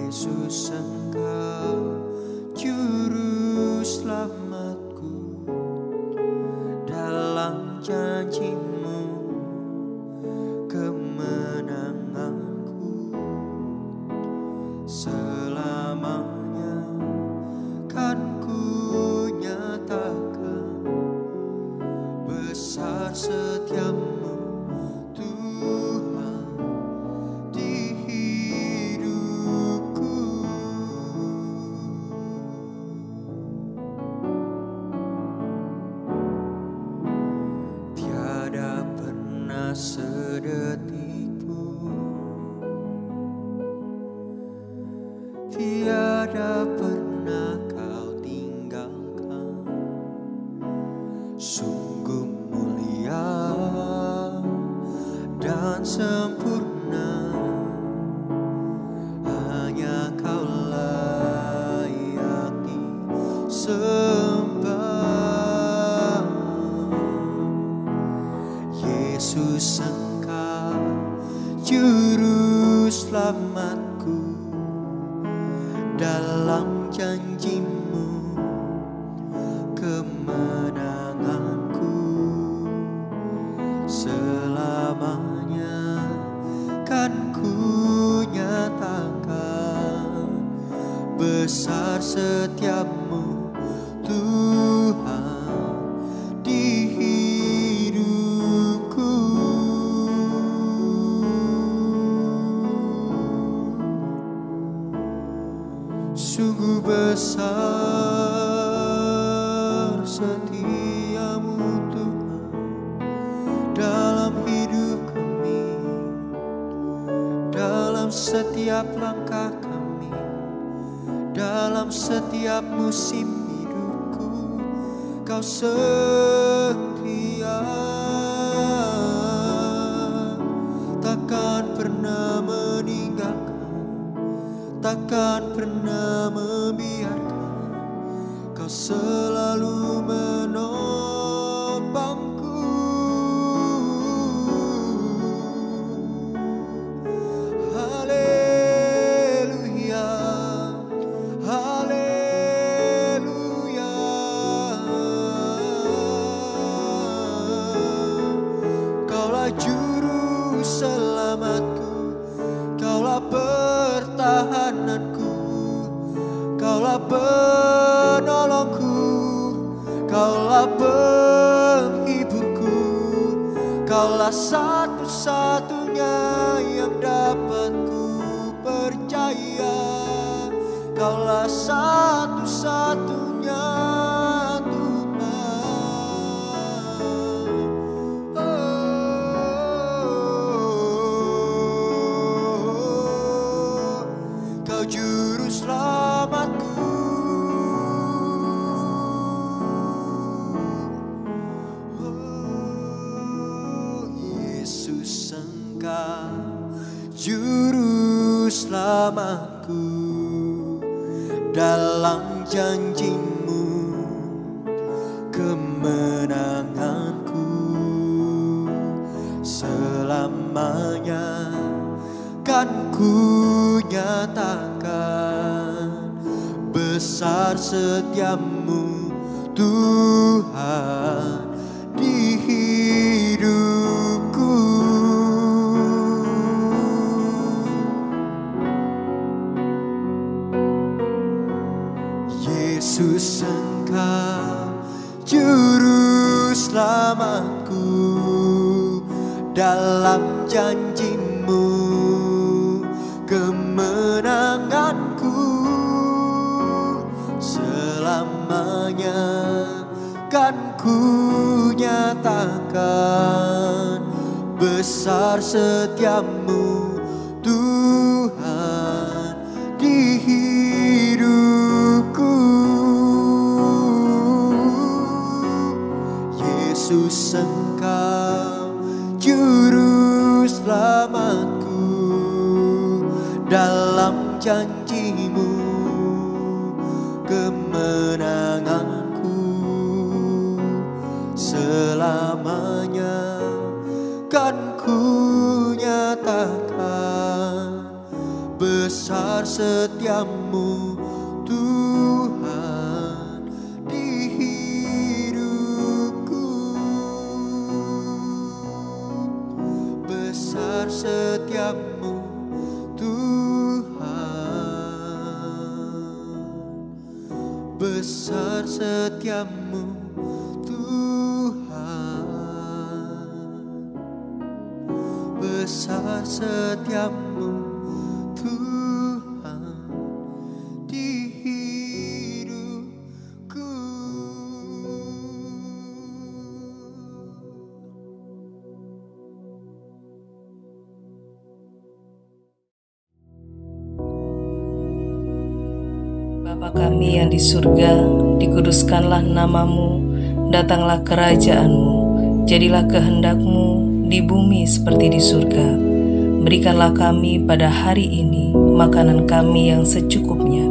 Yesus Engkau juru selamatku, dalam janji-Mu kemenanganku, selamanya kan ku nyatakan besar setiamu Tuhan di hidupku. Tiada pernah sedetik pun, tiada pernah Kau tinggalkan. Sungguh mulia dan sempurna, hanya Kau layak disembah. Yesus Engkau juru selamatku, dalam janji-Mu kemenanganku, selamanya kan ku nyatakan besar setiamu Tuhan di hidupku. Sungguh besar setiamu Tuhan dalam hidup kami, dalam setiap langkah kami, dalam setiap musim hidupku. Kau setia, takkan pernah meninggalkan, takkan pernah membiarkan. Kau selalu menopangku. Haleluya, haleluya. Kaulah juru selamatku, Kaulah pertahananku, Kaulah penolongku, Kaulah penghiburku, Kaulah satu-satunya yang dapat ku percaya, Kaulah satu-satunya Tuhan. Kau juru selamatku. Yesus Engkau juru selamatku, dalam janji-Mu kemenanganku, selamanya kan ku nyatakan besar setiamu Tuhan di hidupku. Yesus Engkau juru selamatku, dalam janji-Mu kemenanganku, selamanya kan ku nyatakan besar setiamu Tuhan di hidupku. Yesus Engkau juru selamatku, dalam janji-Mu kemenanganku, selamanya kan ku nyatakan besar besar setiamu Tuhan di hidupku. Besar setiamu Tuhan, besar setiamu Tuhan, besar setiamu Tuhan di hidupku. Bapa kami yang di surga, dikuduskanlah namamu, datanglah kerajaanmu, jadilah kehendak-Mu di bumi seperti di surga. Berikanlah kami pada hari ini makanan kami yang secukupnya,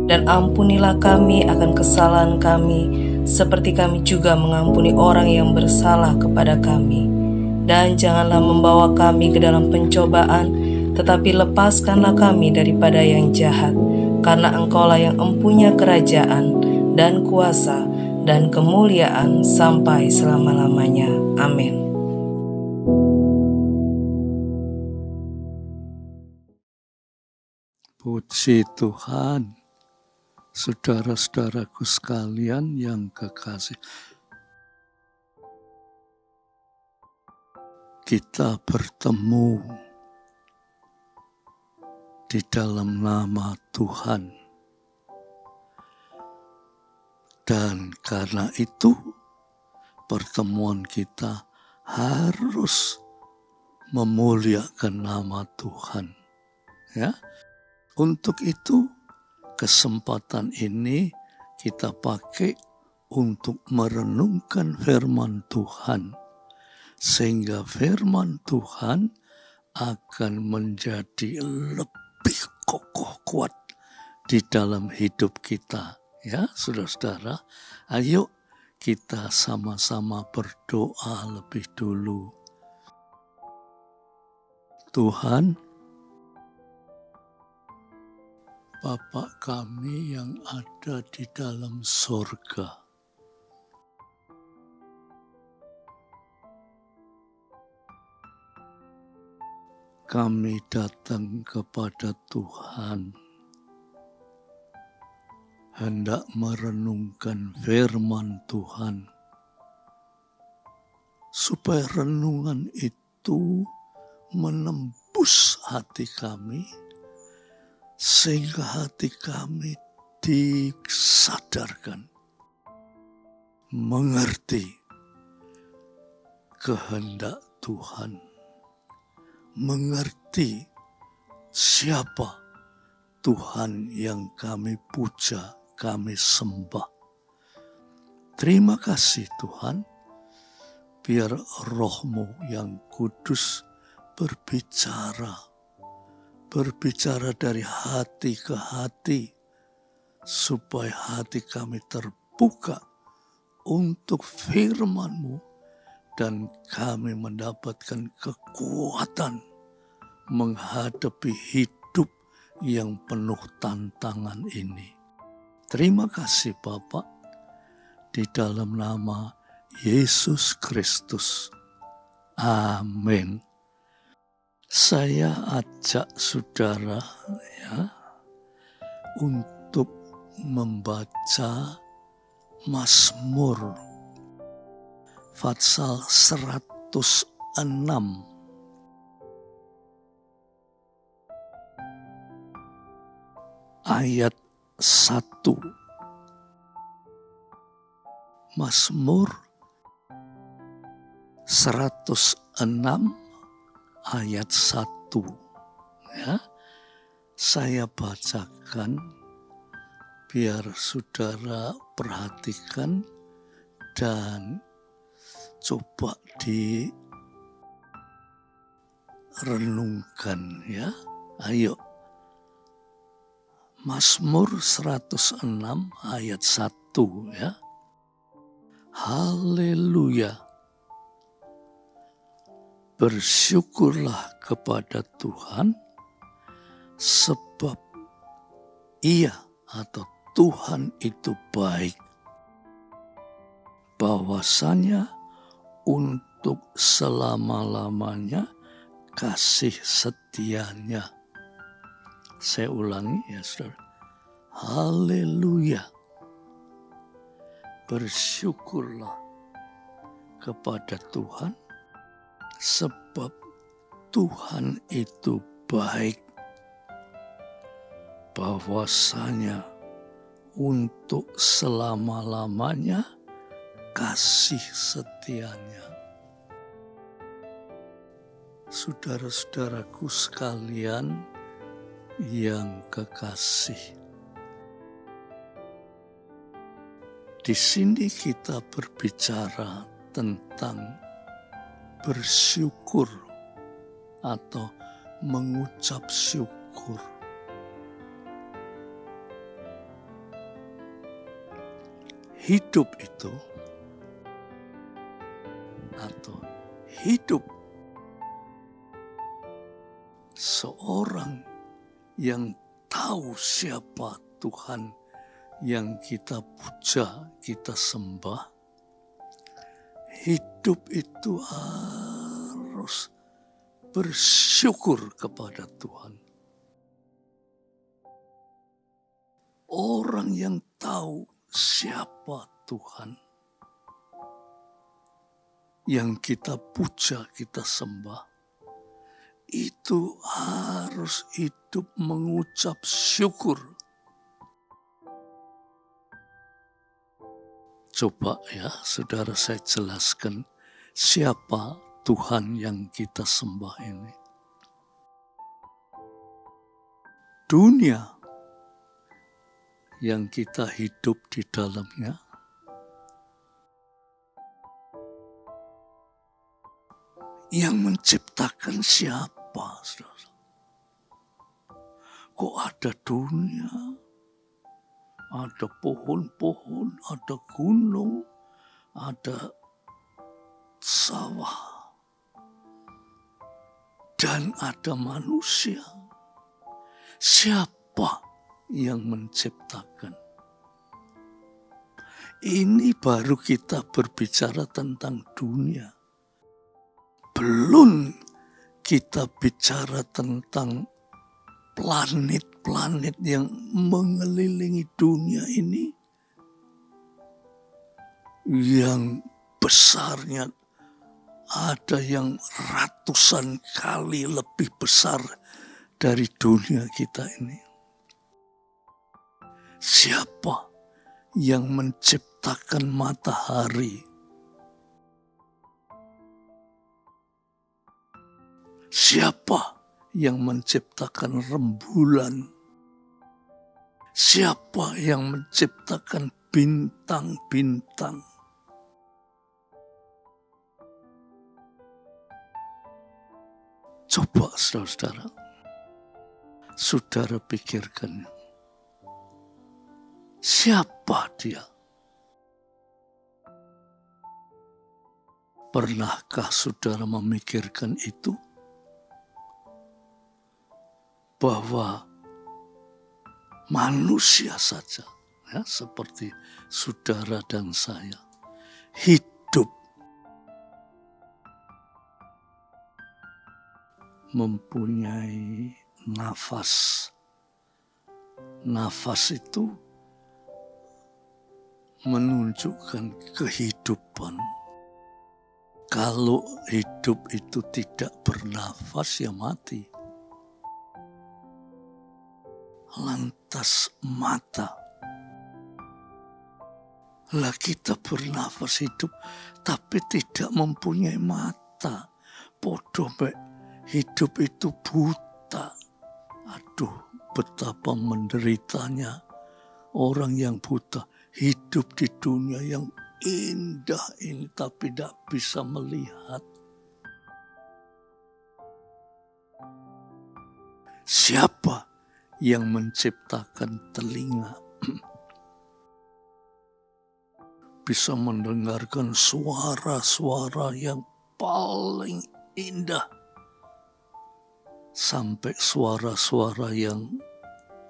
dan ampunilah kami akan kesalahan kami, seperti kami juga mengampuni orang yang bersalah kepada kami. Dan janganlah membawa kami ke dalam pencobaan, tetapi lepaskanlah kami daripada yang jahat. Karena Engkaulah yang empunya kerajaan dan kuasa dan kemuliaan sampai selama-lamanya. Amin. Puji Tuhan, saudara-saudaraku sekalian yang kekasih. Kita bertemu di dalam nama Tuhan. Dan karena itu pertemuan kita harus memuliakan nama Tuhan. Ya. Untuk itu kesempatan ini kita pakai untuk merenungkan firman Tuhan. Sehingga firman Tuhan akan menjadi lebih kokoh kuat di dalam hidup kita. Ya, saudara-saudara, ayo kita sama-sama berdoa lebih dulu. Tuhan, Bapa kami yang ada di dalam sorga, kami datang kepada Tuhan, hendak merenungkan firman Tuhan, supaya renungan itu menembus hati kami, sehingga hati kami disadarkan, mengerti kehendak Tuhan, mengerti siapa Tuhan yang kami puja, kami sembah. Terima kasih Tuhan, biar Roh-Mu yang kudus berbicara dari hati ke hati, supaya hati kami terbuka untuk firman-Mu, dan kami mendapatkan kekuatan menghadapi hidup yang penuh tantangan ini. Terima kasih Bapa, di dalam nama Yesus Kristus. Amin. Saya ajak saudara ya untuk membaca Mazmur Pasal 106 ayat 1. Mazmur 106 ayat 1. Ya, saya bacakan biar saudara perhatikan dan coba direnungkan ya. Ayo. Mazmur 106 ayat 1 ya. Haleluya. Bersyukurlah kepada Tuhan, sebab Ia atau Tuhan itu baik, bahwasanya untuk selama-lamanya kasih setianya. Saya ulangi ya saudara. Haleluya. Bersyukurlah kepada Tuhan, sebab Tuhan itu baik, bahwasanya untuk selama-lamanya kasih setianya. Saudara-saudaraku sekalian yang kekasih, di sini kita berbicara tentang bersyukur atau mengucap syukur. Hidup itu atau hidup seorang yang tahu siapa Tuhan yang kita puja, kita sembah, hidup itu harus bersyukur kepada Tuhan. Orang yang tahu siapa Tuhan yang kita puja, kita sembah, itu harus hidup mengucap syukur. Coba ya saudara saya jelaskan siapa Tuhan yang kita sembah ini. Dunia yang kita hidup di dalamnya, yang menciptakan siapa, saudara? Kok ada dunia, ada pohon-pohon, ada gunung, ada sawah, dan ada manusia. Siapa yang menciptakan? Ini baru kita berbicara tentang dunia. Belum kita bicara tentang planet-planet yang mengelilingi dunia ini, yang besarnya ada yang ratusan kali lebih besar dari dunia kita ini. Siapa yang menciptakan matahari? Siapa yang menciptakan rembulan? Siapa yang menciptakan bintang-bintang? Coba saudara-saudara, saudara pikirkan. Siapa dia? Pernahkah saudara memikirkan itu? Bahwa manusia saja, ya, seperti saudara dan saya, hidup mempunyai nafas. Nafas itu menunjukkan kehidupan. Kalau hidup itu tidak bernafas, ya mati. Lantas mata. Lah kita bernafas hidup, tapi tidak mempunyai mata. Bodoh, hidup itu buta. Aduh, betapa menderitanya orang yang buta. Hidup di dunia yang indah ini tapi tidak bisa melihat. Siapa yang menciptakan telinga? Bisa mendengarkan suara-suara yang paling indah. Sampai suara-suara yang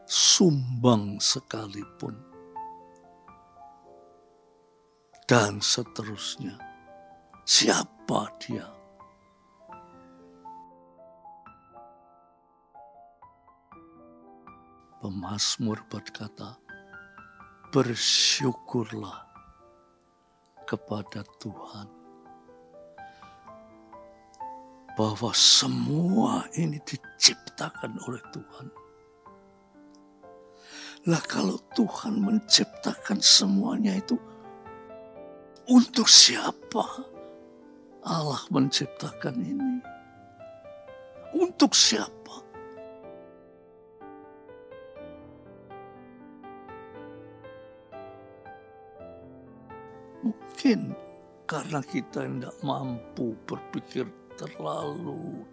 sumbang sekalipun, dan seterusnya. Siapa dia? Pemazmur berkata, bersyukurlah kepada Tuhan bahwa semua ini diciptakan oleh Tuhan. Lah kalau Tuhan menciptakan semuanya itu, untuk siapa Allah menciptakan ini? Untuk siapa? Mungkin karena kita tidak mampu berpikir terlalu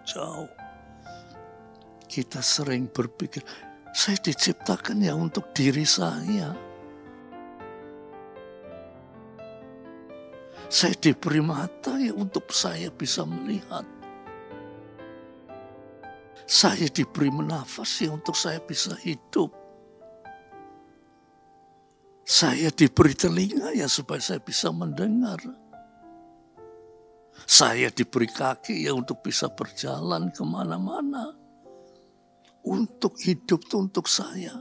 jauh. Kita sering berpikir, saya diciptakan ya untuk diri saya. Saya diberi mata ya untuk saya bisa melihat. Saya diberi nafas ya untuk saya bisa hidup. Saya diberi telinga ya supaya saya bisa mendengar. Saya diberi kaki ya untuk bisa berjalan kemana-mana. Untuk hidup itu untuk saya.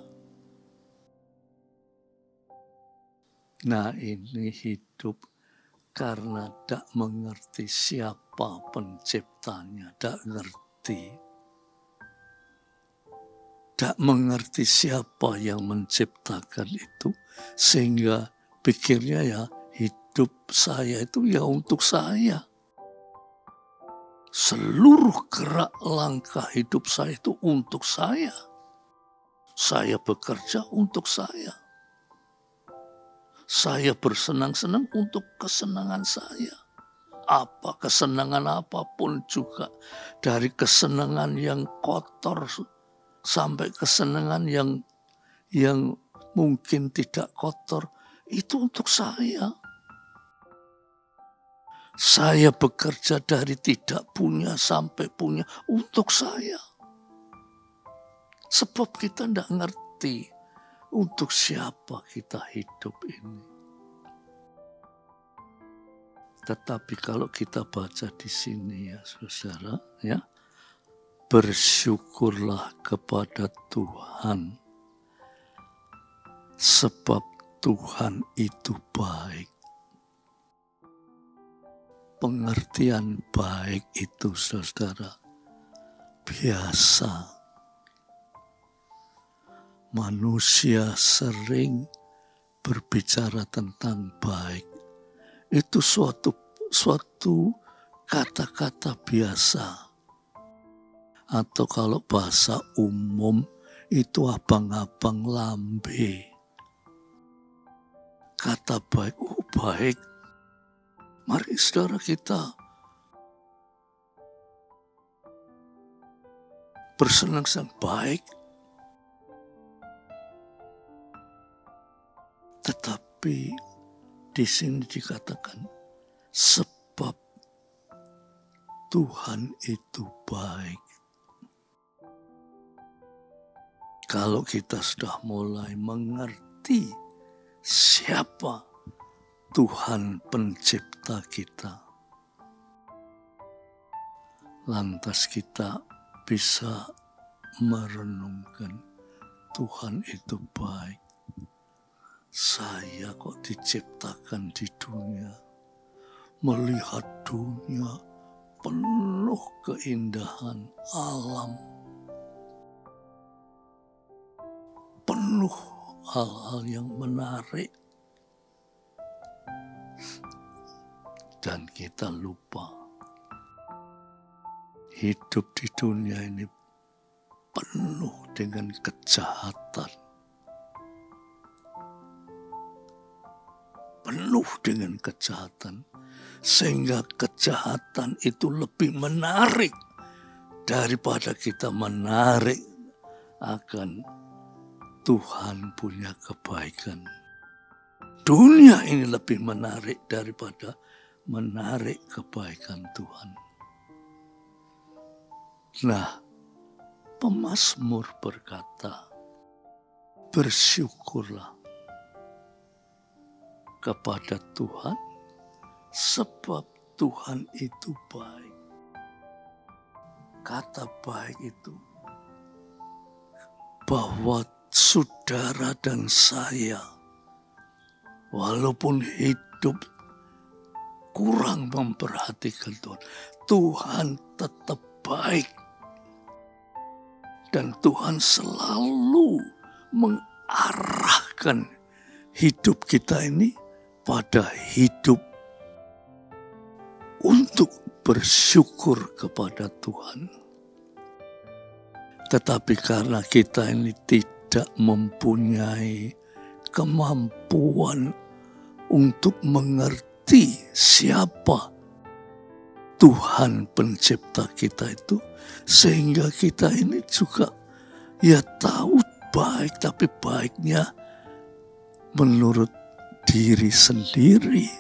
Nah ini hidup karena tidak mengerti siapa penciptanya. Tidak ngerti. Tidak mengerti siapa yang menciptakan itu. Sehingga pikirnya ya hidup saya itu ya untuk saya. Seluruh gerak langkah hidup saya itu untuk saya. Saya bekerja untuk saya. Saya bersenang-senang untuk kesenangan saya. Apa kesenangan apapun juga. Dari kesenangan yang kotor sampai kesenangan yang mungkin tidak kotor. Itu untuk saya. Saya bekerja dari tidak punya sampai punya untuk saya. Sebab kita tidak ngerti untuk siapa kita hidup ini. Tetapi kalau kita baca di sini ya saudara, ya, bersyukurlah kepada Tuhan, sebab Tuhan itu baik. Pengertian baik itu saudara biasa. Manusia sering berbicara tentang baik. Itu suatu kata-kata biasa. Atau kalau bahasa umum itu abang-abang lambe. Kata baik, baik. Mari saudara kita bersenang-senang baik. Tetapi di sini dikatakan sebab Tuhan itu baik. Kalau kita sudah mulai mengerti siapa Tuhan pencipta kita, lantas kita bisa merenungkan Tuhan itu baik. Saya kok diciptakan di dunia, melihat dunia penuh keindahan alam, penuh hal-hal yang menarik, dan kita lupa hidup di dunia ini penuh dengan kejahatan, penuh dengan kejahatan, sehingga kejahatan itu lebih menarik daripada kita menarik akan Tuhan punya kebaikan. Dunia ini lebih menarik daripada menarik kebaikan Tuhan. Nah, Pemazmur berkata, bersyukurlah kepada Tuhan, sebab Tuhan itu baik. Kata baik itu bahwa saudara dan saya, walaupun hidup kurang memperhatikan Tuhan, Tuhan tetap baik. Dan Tuhan selalu mengarahkan hidup kita ini pada hidup untuk bersyukur kepada Tuhan. Tetapi karena kita ini tidak mempunyai kemampuan untuk mengerti siapa Tuhan pencipta kita itu, sehingga kita ini juga ya tahu baik, tapi baiknya menurut diri sendiri.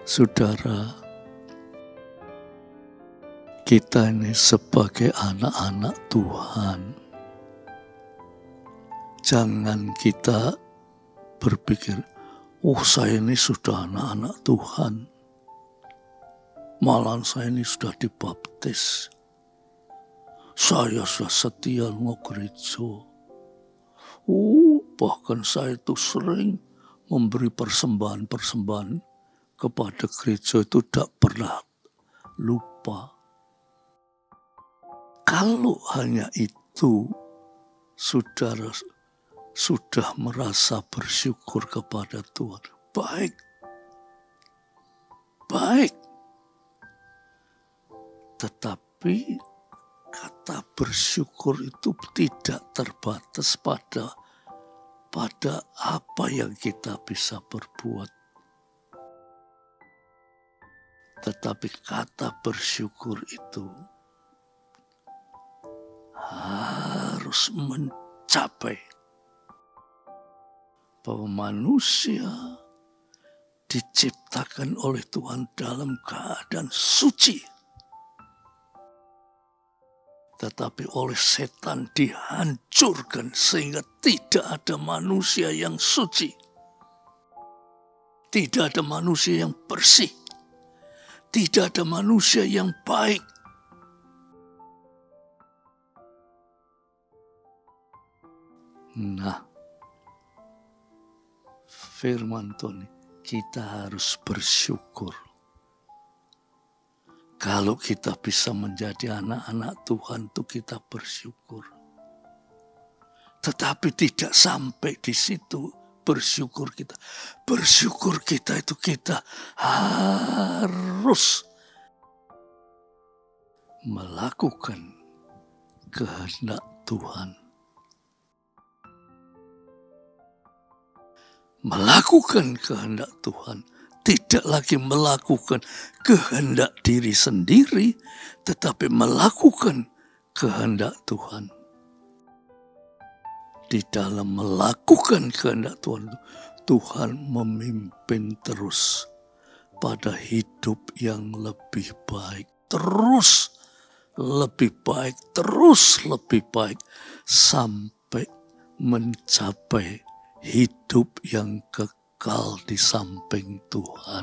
Saudara, kita ini sebagai anak-anak Tuhan, jangan kita berpikir, oh saya ini sudah anak-anak Tuhan, malah saya ini sudah dibaptis, saya sudah setia ngegereja, bahkan saya itu sering memberi persembahan-persembahan kepada gereja, itu tidak pernah lupa. Kalau hanya itu, saudara sudah merasa bersyukur kepada Tuhan, baik. Tetapi kata bersyukur itu tidak terbatas pada apa yang kita bisa berbuat. Tetapi kata bersyukur itu harus mencapai bahwa manusia diciptakan oleh Tuhan dalam keadaan suci, tetapi oleh setan dihancurkan sehingga tidak ada manusia yang suci, tidak ada manusia yang bersih, tidak ada manusia yang baik. Nah, firman Tuhan, kita harus bersyukur. Kalau kita bisa menjadi anak-anak Tuhan, itu kita bersyukur. Tetapi tidak sampai di situ bersyukur kita. Bersyukur kita itu kita harus melakukan kehendak Tuhan. Melakukan kehendak Tuhan, tidak lagi melakukan kehendak diri sendiri, tetapi melakukan kehendak Tuhan. Di dalam melakukan kehendak Tuhan, Tuhan memimpin terus pada hidup yang lebih baik, terus lebih baik, terus lebih baik, sampai mencapai hidup yang kekal di samping Tuhan.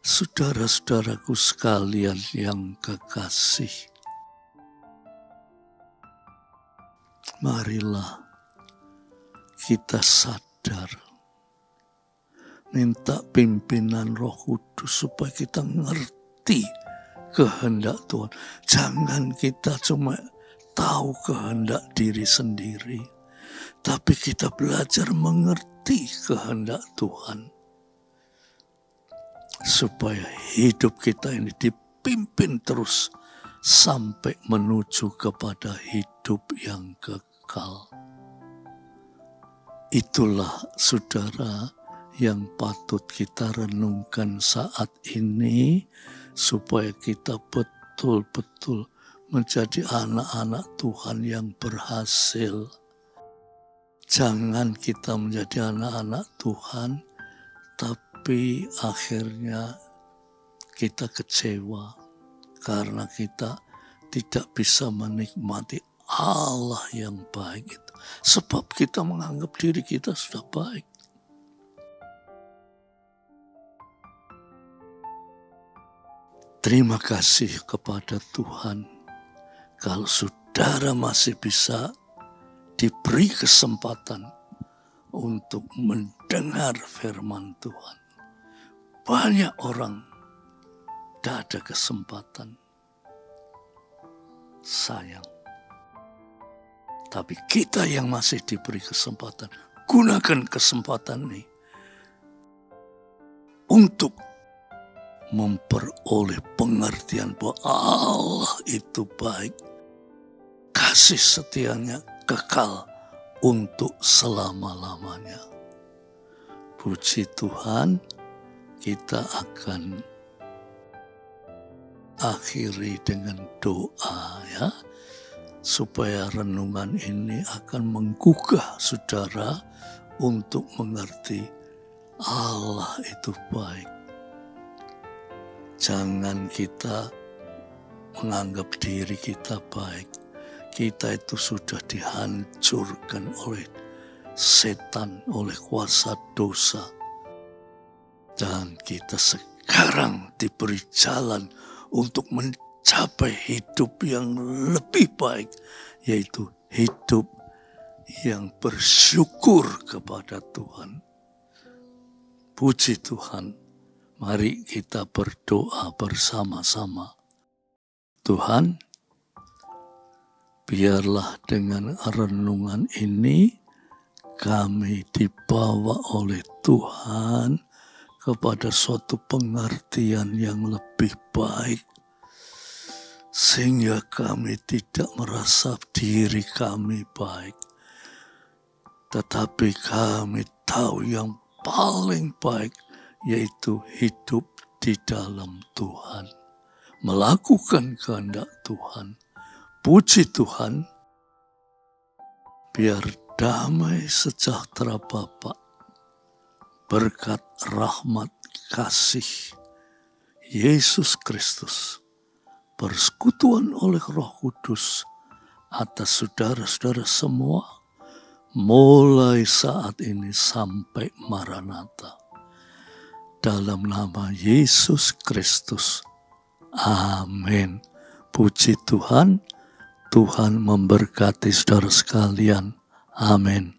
Saudara-saudaraku sekalian yang kekasih, marilah kita sadar, minta pimpinan Roh Kudus supaya kita ngerti kehendak Tuhan. Jangan kita cuma tahu kehendak diri sendiri, tapi kita belajar mengerti kehendak Tuhan. Supaya hidup kita ini dipimpin terus sampai menuju kepada hidup yang kekal. Itulah saudara yang patut kita renungkan saat ini, supaya kita betul-betul menjadi anak-anak Tuhan yang berhasil. Jangan kita menjadi anak-anak Tuhan, tapi akhirnya kita kecewa karena kita tidak bisa menikmati Allah yang baik itu. Sebab kita menganggap diri kita sudah baik. Terima kasih kepada Tuhan kalau saudara masih bisa diberi kesempatan untuk mendengar firman Tuhan. Banyak orang tidak ada kesempatan. Sayang. Tapi kita yang masih diberi kesempatan, gunakan kesempatan ini untuk memperoleh pengertian bahwa Allah itu baik. Kasih setianya kekal untuk selama-lamanya. Puji Tuhan, kita akan akhiri dengan doa ya. Supaya renungan ini akan menggugah saudara untuk mengerti Allah itu baik. Jangan kita menganggap diri kita baik. Kita itu sudah dihancurkan oleh setan, oleh kuasa dosa. Dan kita sekarang diberi jalan untuk mencapai hidup yang lebih baik, yaitu hidup yang bersyukur kepada Tuhan. Puji Tuhan. Mari kita berdoa bersama-sama. Tuhan, biarlah dengan renungan ini kami dibawa oleh Tuhan kepada suatu pengertian yang lebih baik. Sehingga kami tidak merasa diri kami baik. Tetapi kami tahu yang paling baik, yaitu hidup di dalam Tuhan. Melakukan kehendak Tuhan. Puji Tuhan, biar damai sejahtera Bapa, berkat rahmat kasih Yesus Kristus, persekutuan oleh Roh Kudus atas saudara-saudara semua, mulai saat ini sampai Maranatha. Dalam nama Yesus Kristus. Amin. Puji Tuhan. Tuhan memberkati saudara sekalian. Amin.